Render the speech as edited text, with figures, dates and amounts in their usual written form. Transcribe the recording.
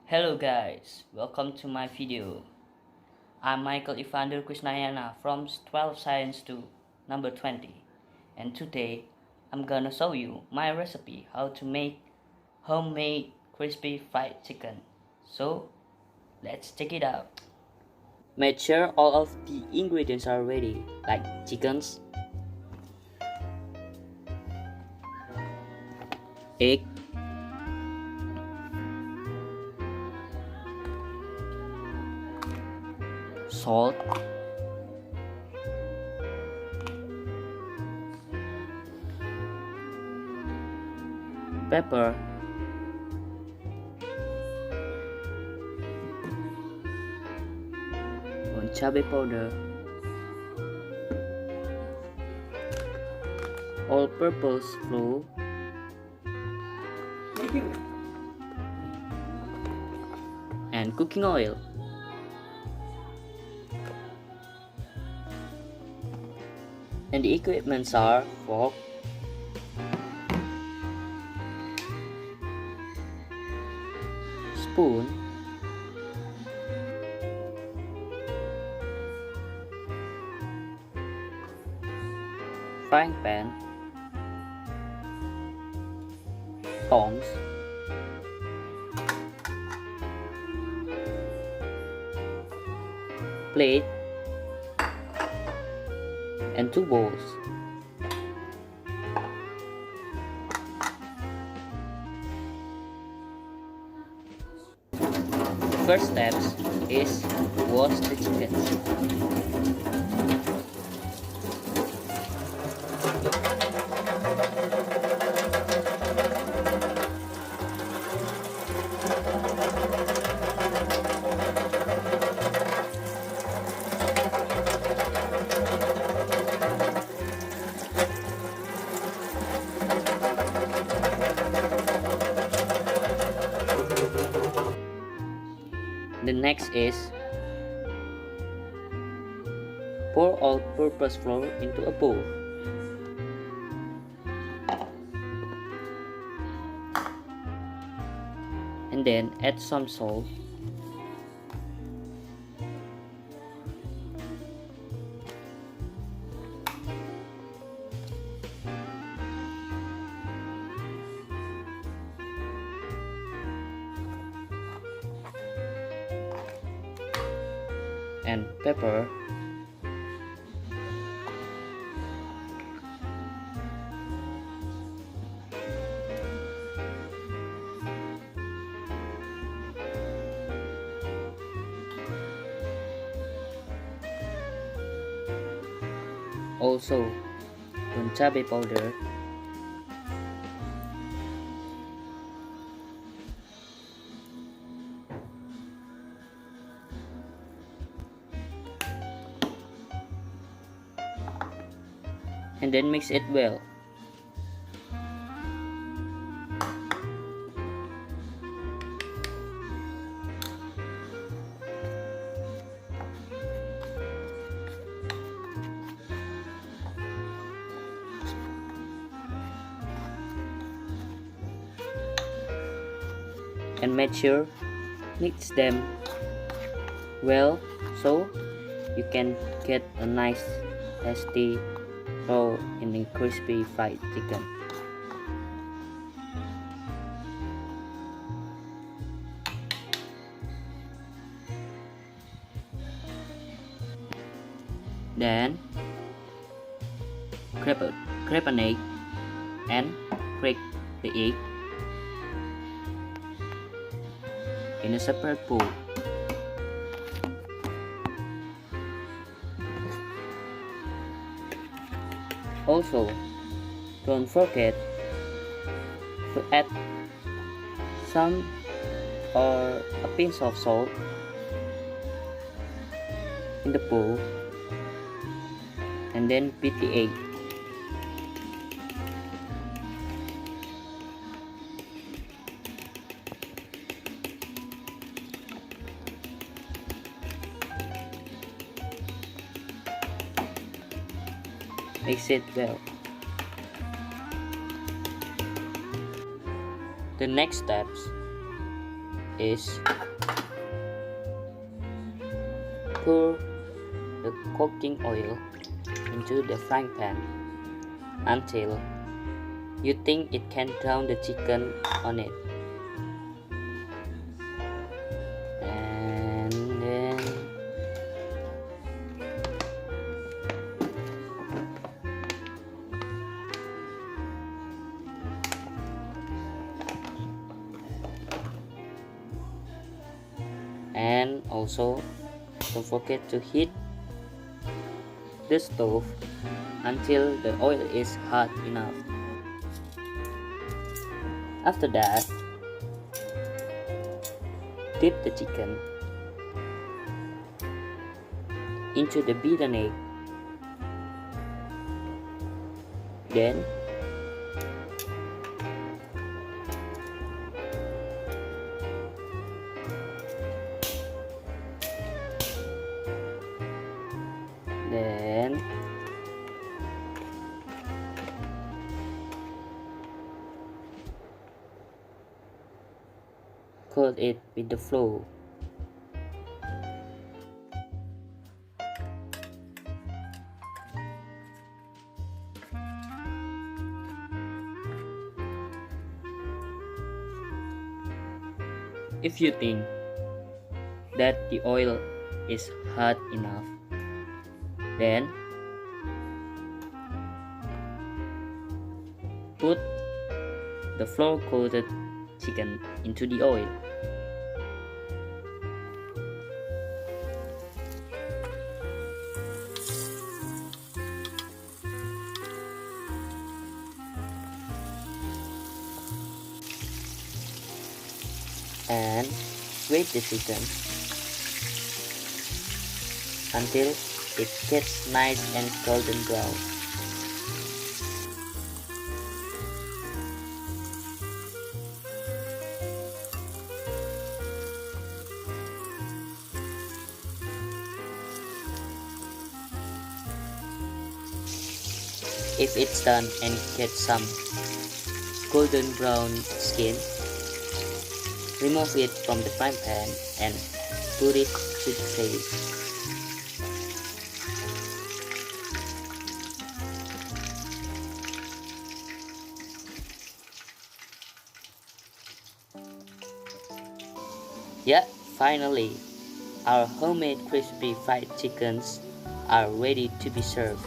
Hello guys, welcome to my video. I'm Mikael Ivander K from 12 Science 2, number 20. And today, I'm gonna show you my recipe how to make homemade crispy fried chicken. So, let's check it out. Make sure all of the ingredients are ready, like chickens, egg, salt, pepper, boncabe powder, all-purpose flour, and cooking oil. And the equipments are fork, spoon, frying pan, tongs, plate, and 2 bowls. The first steps is wash the chickens. The next is pour all-purpose flour into a bowl. And then add some salt, and pepper, also boncabe powder, and then mix it well. And make sure mix them well so you can get a nice tasty raw and crispy fried chicken. Then grab an egg and crack the egg in a separate bowl. Also, don't forget to add some or a pinch of salt in the bowl and then beat the egg. Mix it well. The next steps is pour the cooking oil into the frying pan until you think it can drown the chicken on it. And then also don't forget to heat the stove until the oil is hot enough. After that, dip the chicken into the beaten egg. Then coat it with the flour. If you think that the oil is hot enough, then put the flour coated chicken into the oil. And wait the chicken until it gets nice and golden brown. If it's done and gets some golden brown skin, remove it from the frying pan and put it to the side. Yeah, finally, our homemade crispy fried chickens are ready to be served.